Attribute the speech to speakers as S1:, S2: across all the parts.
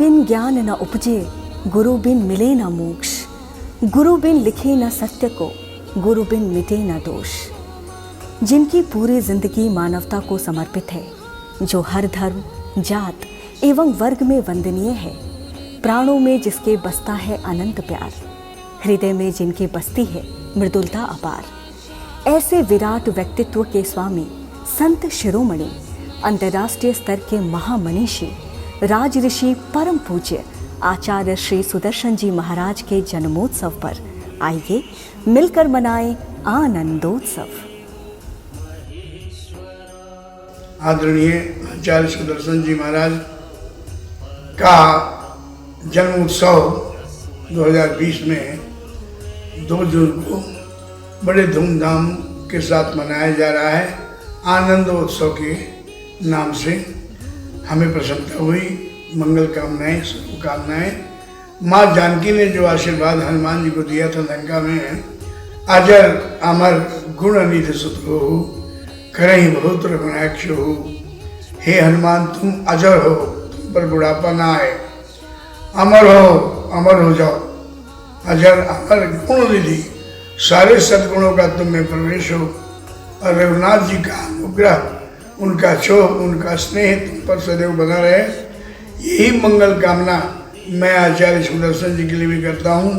S1: बिन ज्ञान न उपजे, गुरु बिन मिले न मोक्ष। गुरु बिन लिखे न सत्य को, गुरु बिन मिटे न दोष। जिनकी पूरी जिंदगी मानवता को समर्पित है, जो हर धर्म, जात एवं वर्ग में वंदनीय है, प्राणों में जिसके बसता है अनंत प्यार, हृदय में जिनकी बसती है मृदुलता अपार, ऐसे विराट व्यक्तित्व के स्वामी संत शिरोमणि, अंतर्राष्ट्रीय स्तर के महामनीषी, राज ऋषि, परम पूज्य आचार्य श्री सुदर्शन जी महाराज के जन्मोत्सव पर आइए मिलकर मनाएं आनंदोत्सव।
S2: आदरणीय आचार्य सुदर्शन जी महाराज का जन्मोत्सव 2020 में 2 जून को बड़े धूमधाम के साथ मनाया जा रहा है। आनंदोत्सव के नाम से हमें प्रसन्नता हुई, मंगल कामनाएं, शुभकामनाएं। माँ जानकी ने जो आशीर्वाद हनुमान जी को दिया था लंका में, अजर अमर गुण निधि सुत हो, करहि बहुत रघुनायक हो। हे हनुमान, तुम अजर हो, तुम पर बुढ़ापा ना आए, अमर हो जाओ। अजर अमर गुण निधि, सारे सद्गुणों का तुम में प्रवेश हो। और रघुनाथ जी का अनुग्रह, उनका क्षोभ, उनका स्नेह तुम पर सदैव बना रहे। यही मंगल कामना मैं आचार्य सुदर्शन जी के लिए भी करता हूँ।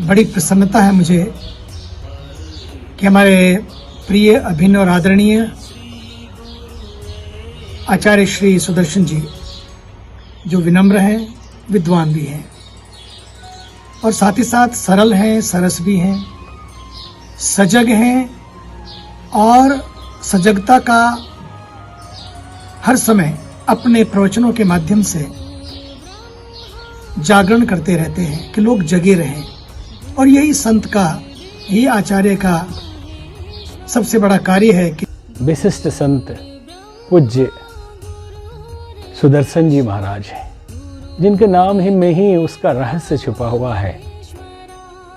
S3: बड़ी प्रसन्नता है मुझे कि हमारे प्रिय, अभिन्न और आदरणीय आचार्य श्री सुदर्शन जी, जो विनम्र हैं, विद्वान भी हैं और साथ ही साथ सरल हैं, सरस भी हैं, सजग हैं और सजगता का हर समय अपने प्रवचनों के माध्यम से जागरण करते रहते हैं कि लोग जगे रहें। और यही संत का, यही आचार्य का सबसे बड़ा कार्य है कि
S4: विशिष्ट संत पूज्य सुदर्शन जी महाराज हैं, जिनके नाम ही में ही उसका रहस्य छुपा हुआ है,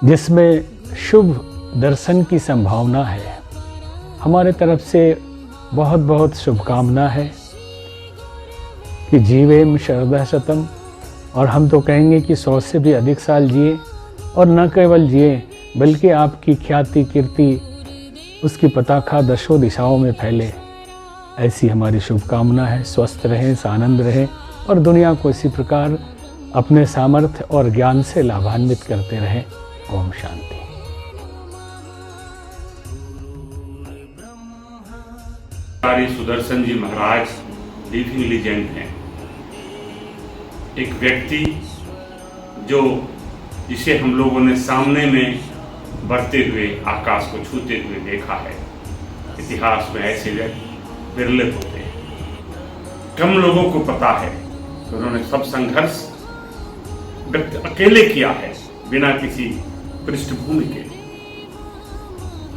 S4: जिसमें शुभ दर्शन की संभावना है। हमारे तरफ से बहुत बहुत शुभकामना है कि जीवेम शरदः शतम, और हम तो कहेंगे कि 100 से भी अधिक साल जिए, और न केवल जिए बल्कि आपकी ख्याति, कीर्ति, उसकी पताका दशों दिशाओं में फैले, ऐसी हमारी शुभकामना है। स्वस्थ रहें, आनंद रहें और दुनिया को इसी प्रकार अपने सामर्थ्य और ज्ञान से लाभान्वित करते रहें। ओम शांति।
S5: आचार्य सुदर्शन जी महाराज लिविंग लीजेंड हैं। एक व्यक्ति जिसे हम लोगों ने सामने में बढ़ते हुए, आकाश को छूते हुए देखा है। इतिहास में ऐसे व्यक्ति विरले होते हैं। कम लोगों को पता है कि उन्होंने सब संघर्ष व्यक्ति अकेले किया है, बिना किसी पृष्ठभूमि के।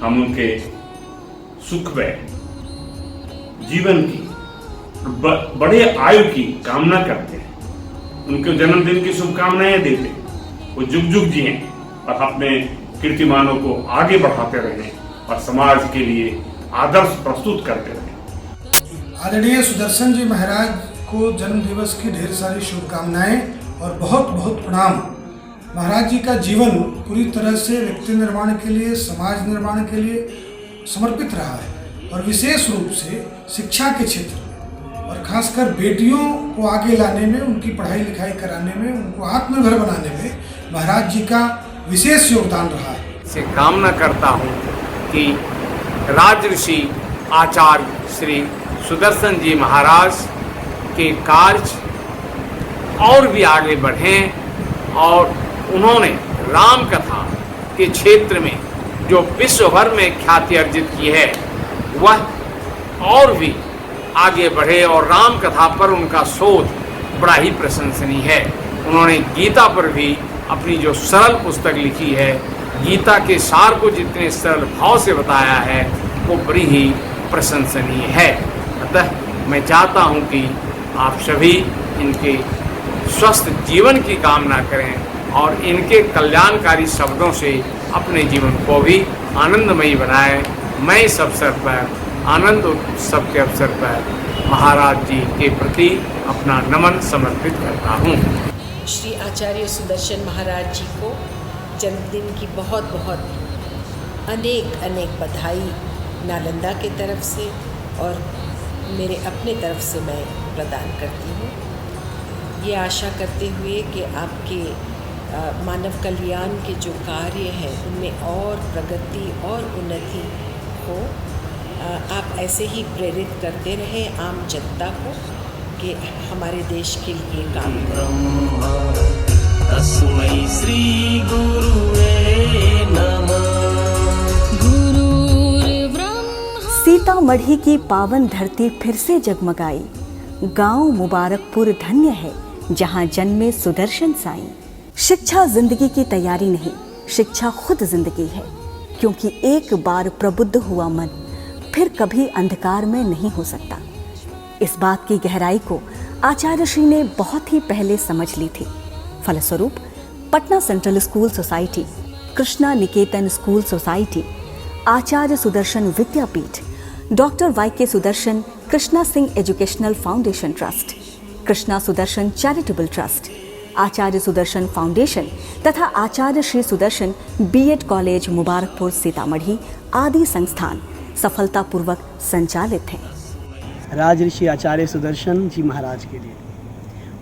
S5: हम उनके सुखमय जीवन की, बड़े आयु की कामना करते हैं। उनके जन्मदिन की शुभकामनाएं देते हैं। वो जुग जुग जिए और अपने कीर्तिमानों को आगे बढ़ाते रहें और समाज के लिए आदर्श प्रस्तुत करते रहें।
S6: आदरणीय सुदर्शन जी महाराज को जन्म दिवस की ढेर सारी शुभकामनाएं और बहुत बहुत प्रणाम। महाराज जी का जीवन पूरी तरह से व्यक्ति निर्माण के लिए, समाज निर्माण के लिए समर्पित रहा है, और विशेष रूप से शिक्षा के क्षेत्र में, और खासकर बेटियों को आगे लाने में, उनकी पढ़ाई लिखाई कराने में, उनको आत्मनिर्भर बनाने में महाराज जी का विशेष योगदान रहा है।
S7: से कामना करता हूँ कि राजऋषि आचार्य श्री सुदर्शन जी महाराज के कार्य और भी आगे बढ़ें, और उन्होंने राम कथा के क्षेत्र में जो विश्व भर में ख्याति अर्जित की है, वह और भी आगे बढ़े। और राम कथा पर उनका शोध बड़ा ही प्रशंसनीय है। उन्होंने गीता पर भी अपनी जो सरल पुस्तक लिखी है, गीता के सार को जितने सरल भाव से बताया है, वो बड़ी ही प्रशंसनीय है। अतः मैं चाहता हूँ कि आप सभी इनके स्वस्थ जीवन की कामना करें और इनके कल्याणकारी शब्दों से अपने जीवन को भी आनंदमयी बनाएं। मैं इस अवसर पर, आनंद उत्सव के अवसर पर महाराज जी के प्रति अपना नमन समर्पित करता हूँ।
S8: श्री आचार्य सुदर्शन महाराज जी को जन्मदिन की बहुत बहुत अनेक बधाई नालंदा की तरफ से और मेरे अपने तरफ से मैं प्रदान करती हूँ। ये आशा करते हुए कि आपके मानव कल्याण के जो कार्य हैं उनमें और प्रगति और उन्नति हो। आप ऐसे ही प्रेरित करते रहें आम जनता को कि हमारे देश के लिए काम करें।
S9: तस्मै श्री गुरुवे नमः।
S1: सीतामढ़ी की पावन धरती फिर से जगमगाई। गांव मुबारकपुर धन्य है जहां जन्मे सुदर्शन साईं। शिक्षा जिंदगी की तैयारी नहीं, शिक्षा खुद जिंदगी है, क्योंकि एक बार प्रबुद्ध हुआ मन फिर कभी अंधकार में नहीं हो सकता। इस बात की गहराई को आचार्य श्री ने बहुत ही पहले समझ ली थी। फलस्वरूप Patna central school society, Krishna Niketan school society, Acharya Sudarshan Vidyapeeth, doctor Y K. Sudarshan Krishna Singh educational foundation trust, Krishna Sudarshan charitable trust, Acharya Sudarshan foundation तथा आचार्य श्री सुदर्शन बीएड कॉलेज मुबारकपुर सीतामढ़ी आदि संस्थान सफलतापूर्वक संचालित हैं।
S10: राजऋषि आचार्य सुदर्शन जी महाराज के लिए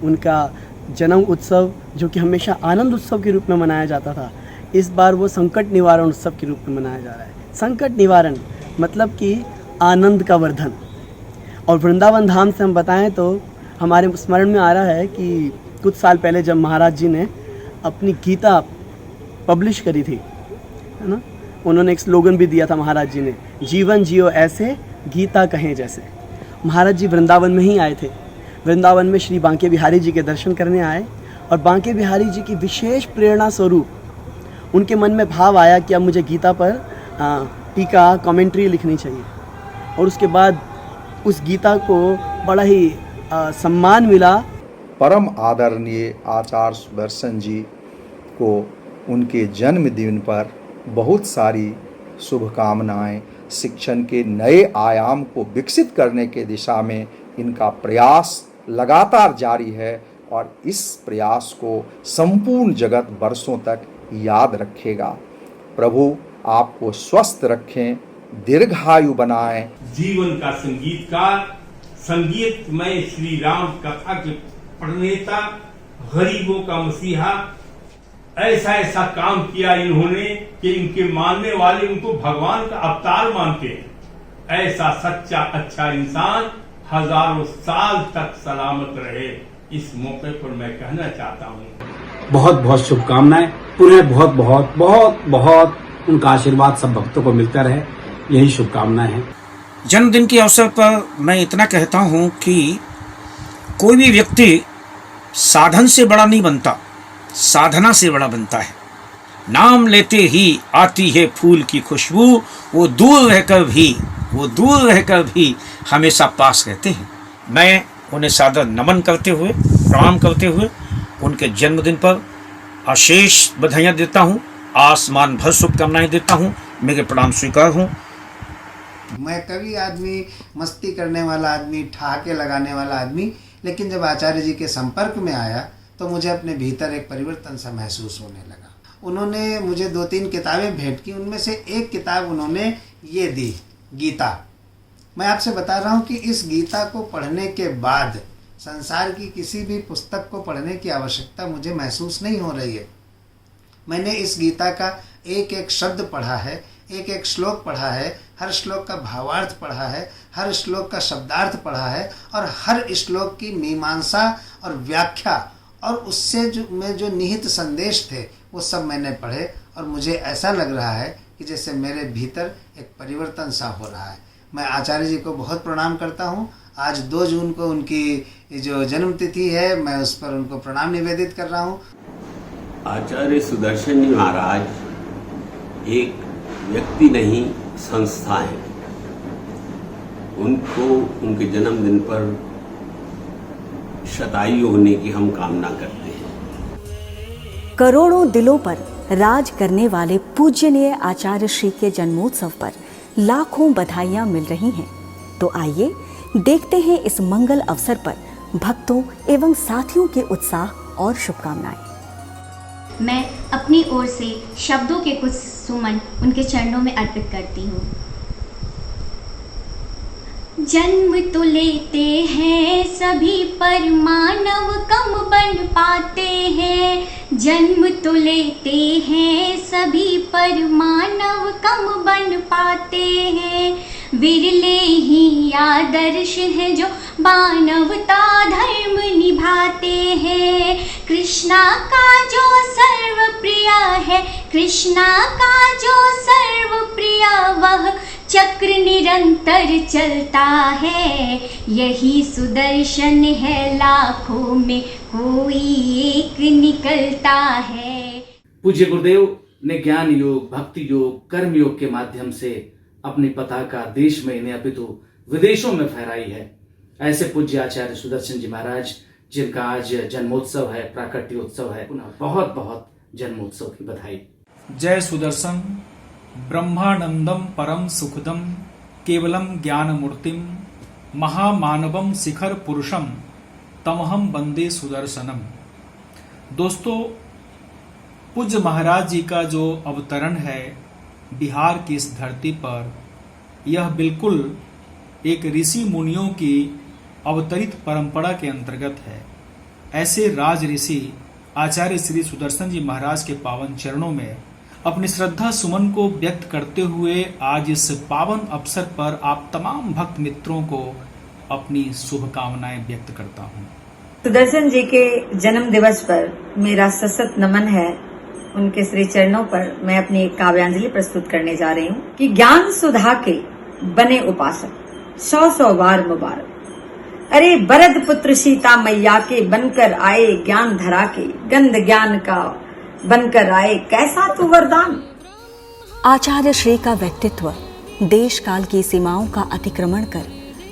S10: उनका जन्म उत्सव, जो कि हमेशा आनंद उत्सव के रूप में मनाया जाता था, इस बार वो संकट निवारण उत्सव के रूप में मनाया जा रहा है। संकट निवारण मतलब कि आनंद का वर्धन। और वृंदावन धाम से हम बताएं तो हमारे स्मरण में आ रहा है कि कुछ साल पहले जब महाराज जी ने अपनी गीता पब्लिश करी थी, है ना, उन्होंने एक स्लोगन भी दिया था महाराज जी ने, जीवन जियो ऐसे गीता कहें जैसे। महाराज जी वृंदावन में ही आए थे। वृंदावन में श्री बांके बिहारी जी के दर्शन करने आए और बांके बिहारी जी की विशेष प्रेरणा स्वरूप उनके मन में भाव आया कि अब मुझे गीता पर टीका कमेंट्री लिखनी चाहिए। और उसके बाद उस गीता को बड़ा ही सम्मान मिला।
S11: परम आदरणीय आचार्य सुदर्शन जी को उनके जन्मदिन पर बहुत सारी शुभकामनाएं। शिक्षण के नए आयाम को विकसित करने के दिशा में इनका प्रयास लगातार जारी है और इस प्रयास को संपूर्ण जगत वर्षों तक याद रखेगा। प्रभु आपको स्वस्थ रखें, दीर्घायु बनाएं।
S5: जीवन का संगीतकार, संगीतमय श्री राम कथा के प्रणेता, गरीबों का मसीहा, ऐसा काम किया इन्होंने कि इनके मानने वाले उनको भगवान का अवतार मानते हैं। ऐसा सच्चा अच्छा इंसान हजारों साल तक सलामत रहे, इस मौके पर मैं कहना चाहता हूँ।
S12: बहुत बहुत शुभकामनाएं। पुनः बहुत बहुत बहुत बहुत उनका आशीर्वाद सब भक्तों को मिलता रहे, यही शुभकामनाएं हैं।
S13: जन्मदिन के अवसर पर मैं इतना कहता हूँ कि कोई भी व्यक्ति साधन से बड़ा नहीं बनता, साधना से बड़ा बनता है। नाम लेते ही आती है फूल की खुशबू, वो दूर रहकर भी हमेशा पास रहते हैं। मैं उन्हें सादर नमन करते हुए, प्रणाम करते हुए उनके जन्मदिन पर अशेष बधाइयाँ देता हूँ, आसमान भर शुभकामनाएं देता हूँ। मेरे प्रणाम स्वीकार हूँ।
S14: मैं कभी आदमी, मस्ती करने वाला आदमी, ठहाके लगाने वाला आदमी, लेकिन जब आचार्य जी के संपर्क में आया तो मुझे अपने भीतर एक परिवर्तन सा महसूस होने लगा। उन्होंने मुझे 2-3 किताबें भेंट की, उनमें से एक किताब उन्होंने ये दी, गीता। मैं आपसे बता रहा हूँ कि इस गीता को पढ़ने के बाद संसार की किसी भी पुस्तक को पढ़ने की आवश्यकता मुझे महसूस नहीं हो रही है। मैंने इस गीता का एक एक शब्द पढ़ा है, एक एक श्लोक पढ़ा है, हर श्लोक का भावार्थ पढ़ा है, हर श्लोक का शब्दार्थ पढ़ा है और हर श्लोक की मीमांसा और व्याख्या और उससे जो निहित संदेश थे वो सब मैंने पढ़े और मुझे ऐसा लग रहा है कि जैसे मेरे भीतर एक परिवर्तन सा हो रहा है। मैं आचार्य जी को बहुत प्रणाम करता हूँ। आज 2 जून को उनकी जो जन्मतिथि है, मैं उस पर उनको प्रणाम निवेदित कर रहा हूँ।
S15: आचार्य सुदर्शन जी महाराज एक व्यक्ति नहीं, संस्था है। उनको उनके जन्मदिन पर शतायु होने की हम कामना करते हैं।
S1: करोड़ों दिलों पर राज करने वाले पूज्यनीय आचार्य श्री के जन्मोत्सव पर लाखों बधाइयां मिल रही हैं। तो आइए देखते हैं इस मंगल अवसर पर भक्तों एवं साथियों के उत्साह और शुभकामनाएं।
S16: मैं अपनी ओर से शब्दों के कुछ सुमन उनके चरणों में अर्पित करती हूँ। जन्म तो लेते हैं सभी पर मानव कम बन पाते हैं। जन्म तो लेते हैं सभी पर मानव कम बन पाते हैं। विरले ही आदर्श हैं जो मानवता धर्म निभाते हैं। कृष्णा का जो सर्व प्रिय है, कृष्णा का जो सर्व प्रिय वह चक्र निरंतर चलता है। यही सुदर्शन है, लाखों में कोई एक निकलता है।
S17: पूज्य गुरुदेव ने ज्ञान योग, भक्ति योग, कर्म योग के माध्यम से अपनी पताका देश में नहीं अपितु विदेशों में फहराई है। ऐसे पूज्य आचार्य सुदर्शन जी महाराज, जिनका आज जन्मोत्सव है, प्राकट्योत्सव है, पुनः बहुत बहुत जन्मोत्सव की बधाई।
S18: जय सुदर्शन। ब्रह्मानंदम परम सुखदम केवलम ज्ञान मूर्तिम महामानवम शिखर पुरुषम तमहम वंदे सुदर्शनम। दोस्तों, पूज्य महाराज जी का जो अवतरण है बिहार की इस धरती पर, यह बिल्कुल एक ऋषि मुनियों की अवतरित परंपरा के अंतर्गत है। ऐसे राज ऋषि आचार्य श्री सुदर्शन जी महाराज के पावन चरणों में अपनी श्रद्धा सुमन को व्यक्त करते हुए आज इस पावन अवसर पर आप तमाम भक्त मित्रों को अपनी शुभकामनाएं व्यक्त करता हूं।
S19: सुदर्शन जी के जन्म दिवस पर मेरा सशक्त नमन है। उनके श्री चरणों पर मैं अपनी एक काव्यांजलि प्रस्तुत करने जा रही हूँ कि ज्ञान सुधा के बने उपासक 100 बार मुबारक। अरे भरत पुत्र सीता मैया के बनकर आए, ज्ञान धरा के गंध ज्ञान का बनकर आए, कैसा तू वरदान।
S1: आचार्य श्री का व्यक्तित्व देश काल की सीमाओं का अतिक्रमण कर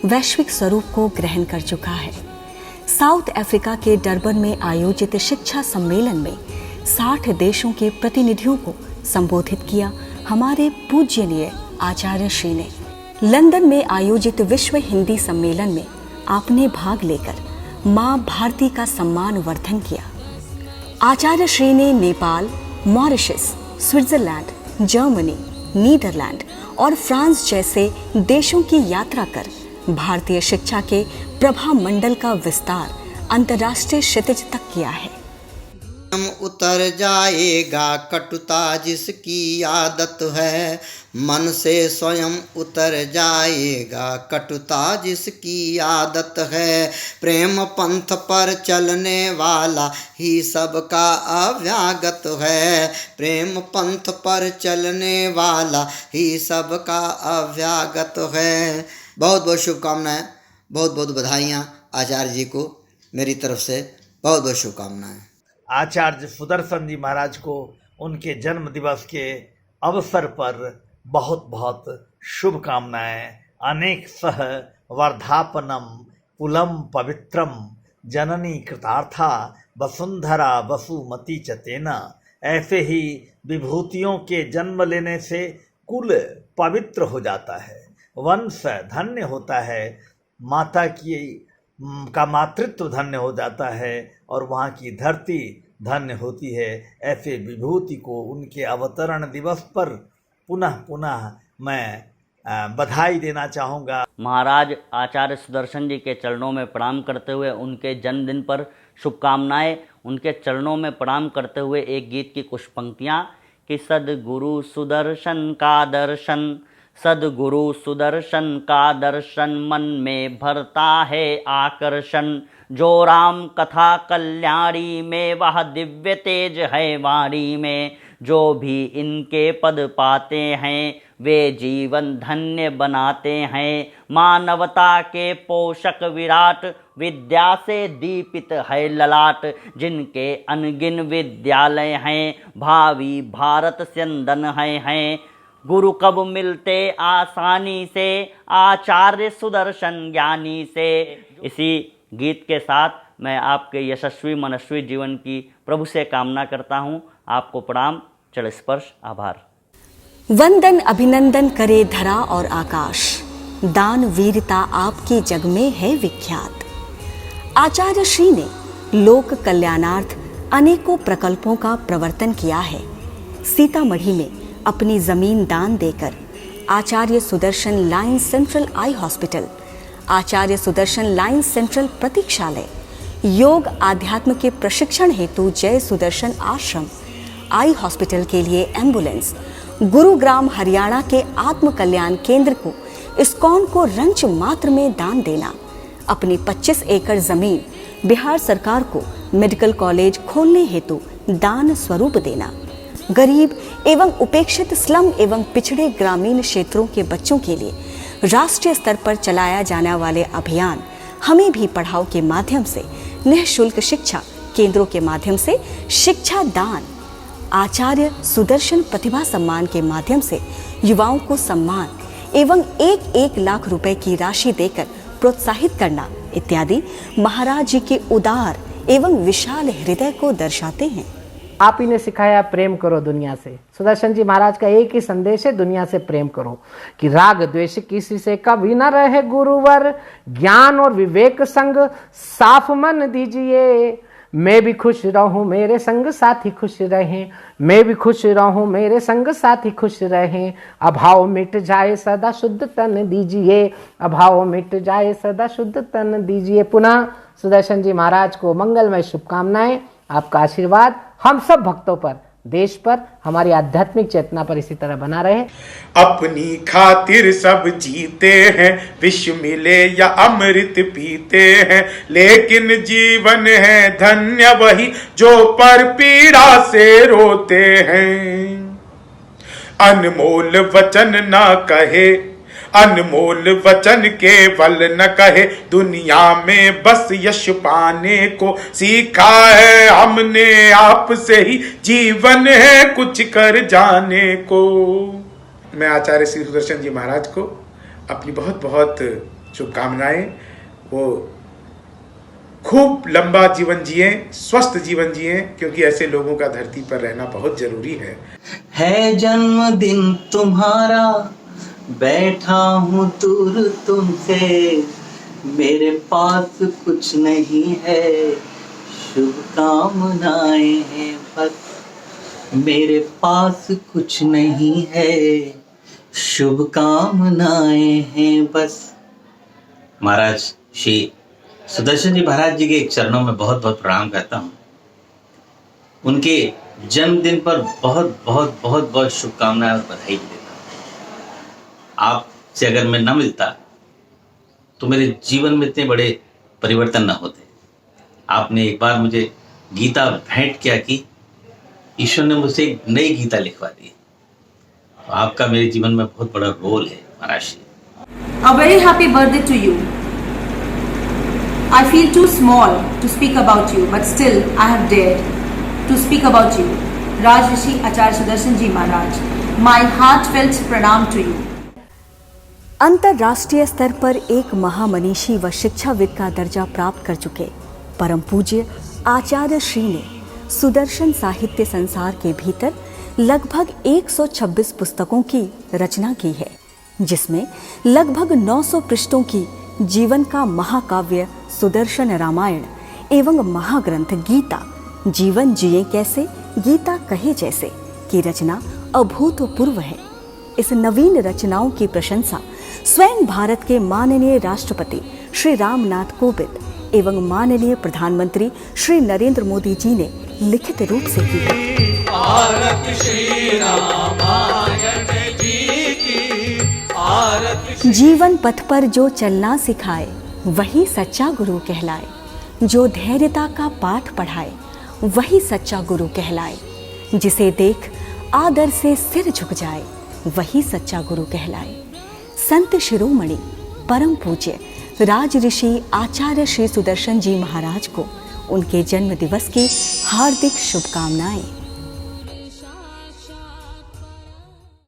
S1: वैश्विक स्वरूप को ग्रहण कर चुका है। साउथ अफ्रीका के डरबन में आयोजित शिक्षा सम्मेलन में 60 देशों के प्रतिनिधियों को संबोधित किया हमारे पूज्यनीय आचार्य श्री ने। लंदन में आयोजित विश्व हिंदी सम्मेलन में आपने भाग लेकर मां भारती का सम्मान वर्धन किया। आचार्य श्री ने Nepal, Mauritius, Switzerland, Germany, Netherland और फ्रांस जैसे देशों की यात्रा कर भारतीय शिक्षा के प्रभा मंडल का विस्तार अंतर्राष्ट्रीय क्षितिज तक किया है।
S20: उतर जाएगा कटुता जिसकी आदत है, मन से स्वयं उतर जाएगा कटुता जिसकी आदत है। प्रेम पंथ पर चलने वाला ही सबका अव्यागत है। प्रेम पंथ पर चलने वाला ही सबका अव्यागत है। बहुत बहुत शुभकामनाएं, बहुत बहुत बधाइयाँ आचार्य जी को मेरी तरफ से बहुत बहुत शुभकामनाएं।
S21: आचार्य सुदर्शन जी महाराज को उनके जन्म दिवस के अवसर पर बहुत बहुत शुभकामनाएं। अनेक सह वर्धापनम पुलम पवित्रम जननी कृतार्था वसुंधरा वसुमती च तेना। ऐसे ही विभूतियों के जन्म लेने से कुल पवित्र हो जाता है, वंश धन्य होता है, माता का मातृत्व धन्य हो जाता है और वहाँ की धरती धन्य होती है। ऐसे विभूति को उनके अवतरण दिवस पर पुनः पुनः मैं बधाई देना चाहूँगा।
S22: महाराज आचार्य सुदर्शन जी के चरणों में प्रणाम करते हुए उनके जन्मदिन पर शुभकामनाएं। उनके चरणों में प्रणाम करते हुए एक गीत की कुछ पंक्तियाँ कि सद्गुरु सुदर्शन का दर्शन, सद्गुरु सुदर्शन का दर्शन मन में भरता है आकर्षण। जो राम कथा कल्याणी में वह दिव्य तेज है वाणी में। जो भी इनके पद पाते हैं वे जीवन धन्य बनाते हैं। मानवता के पोषक विराट विद्या से दीपित है ललाट। जिनके अनगिन विद्यालय हैं भावी भारत स्यंदन हैं। गुरु कब मिलते आसानी से आचार्य सुदर्शन ज्ञानी से। इसी गीत के साथ मैं आपके यशस्वी मनस्वी जीवन की प्रभु से कामना करता हूँ। आपको प्रणाम, चरण स्पर्श, आभार।
S1: वंदन अभिनंदन करे धरा और आकाश, दान वीरता आपके जग में है विख्यात। आचार्य श्री ने लोक कल्याणार्थ अनेकों प्रकल्पों का प्रवर्तन किया है। सीतामढ़ी में अपनी जमीन दान देकर Acharya Sudarshan Lions central eye hospital, Acharya Sudarshan Lions central प्रतीक्षालय, योग आध्यात्म के प्रशिक्षण हेतु जय सुदर्शन आश्रम, आई हॉस्पिटल के लिए एम्बुलेंस, गुरुग्राम हरियाणा के आत्म कल्याण केंद्र को, इस्कॉन को रंच मात्र में दान देना, अपनी 25 एकड़ जमीन बिहार सरकार को मेडिकल कॉलेज खोलने हेतु दान स्वरूप देना, गरीब एवं उपेक्षित स्लम एवं पिछड़े ग्रामीण क्षेत्रों के बच्चों के लिए राष्ट्रीय स्तर पर चलाया जाने वाले अभियान हमें भी पढ़ाओ के माध्यम से निःशुल्क शिक्षा केंद्रों के माध्यम से शिक्षा दान, आचार्य सुदर्शन प्रतिभा सम्मान के माध्यम से युवाओं को सम्मान एवं 1-1 लाख रुपए की राशि देकर प्रोत्साहित करना इत्यादि महाराज जी के उदार एवं विशाल हृदय को दर्शाते हैं।
S2: आप ही ने सिखाया प्रेम करो दुनिया से। सुदर्शन जी महाराज का एक ही संदेश है, दुनिया से प्रेम करो, कि राग द्वेष किसी से कभी न रहे गुरुवर, ज्ञान और विवेक संग साफ मन दीजिए, मैं भी खुश रहूं मेरे संग साथी खुश रहें, मैं भी खुश रहूं मेरे संग साथी खुश रहें, अभाव मिट जाए सदा शुद्ध तन दीजिए, अभाव मिट जाए सदा शुद्ध तन दीजिए। पुनः सुदर्शन जी महाराज को मंगलमय शुभकामनाएं, आपका आशीर्वाद हम सब भक्तों पर, देश पर, हमारी आध्यात्मिक चेतना पर इसी तरह बना रहे।
S3: अपनी खातिर सब जीते हैं, विष मिले या अमृत पीते हैं, लेकिन जीवन है धन्य वही जो पर पीड़ा से रोते हैं। अनमोल वचन ना कहे, अनमोल वचन केवल न कहे, दुनिया में बस यश पाने को सीखा है हमने, आपसे ही जीवन है कुछ कर जाने को। मैं आचार्य श्री सुदर्शन जी महाराज को अपनी बहुत बहुत शुभकामनाएं। वो खूब लंबा जीवन जिए, स्वस्थ जीवन जिए, क्योंकि ऐसे लोगों का धरती पर रहना बहुत जरूरी है
S9: जन्मदिन तुम्हारा, बैठा हूँ दूर तुमसे, मेरे पास कुछ नहीं है, शुभकामनाएं हैं बस, मेरे पास कुछ नहीं है, शुभकामनाएं हैं बस।
S23: महाराज श्री सुदर्शन जी महाराज जी के चरणों में बहुत बहुत प्रणाम करता हूँ। उनके जन्मदिन पर बहुत बहुत बहुत बहुत शुभकामनाएं और बधाई देता हूँ। आपसे अगर मैं न मिलता तो मेरे जीवन में इतने बड़े परिवर्तन न होते। आपने एक बार मुझे गीता भेंट किया कि ईश्वर ने मुझसे एक नई गीता लिखवा दी। तो आपका मेरे जीवन में बहुत बड़ा रोल है महाराज।
S24: A very happy birthday to you. I feel too small to speak about you, but still I have dared to speak about you. Raj Rishi Acharya Sudarshan Ji Maharaj, my heartfelt pranam to you.
S1: अंतर्राष्ट्रीय स्तर पर एक महामनीषी व शिक्षाविद का दर्जा प्राप्त कर चुके परम पूज्य आचार्य श्री ने सुदर्शन साहित्य संसार के भीतर लगभग 126 पुस्तकों की रचना की है, जिसमें लगभग 900 पृष्ठों की जीवन का महाकाव्य सुदर्शन रामायण एवं महाग्रंथ गीता जीवन जिए कैसे गीता कहे जैसे की रचना अभूतपूर्व है। इस नवीन रचनाओं की प्रशंसा स्वयं भारत के माननीय राष्ट्रपति श्री रामनाथ कोविंद एवं माननीय प्रधानमंत्री श्री नरेंद्र मोदी जी ने लिखित रूप से की है। जीवन पथ पर जो चलना सिखाए वही सच्चा गुरु कहलाए, जो धैर्यता का पाठ पढ़ाए वही सच्चा गुरु कहलाए, जिसे देख आदर से सिर झुक जाए वही सच्चा गुरु कहलाए। संत शिरोमणि परम पूज्य राज ऋषि आचार्य श्री सुदर्शन जी महाराज को उनके जन्म दिवस की हार्दिक शुभकामनाएं।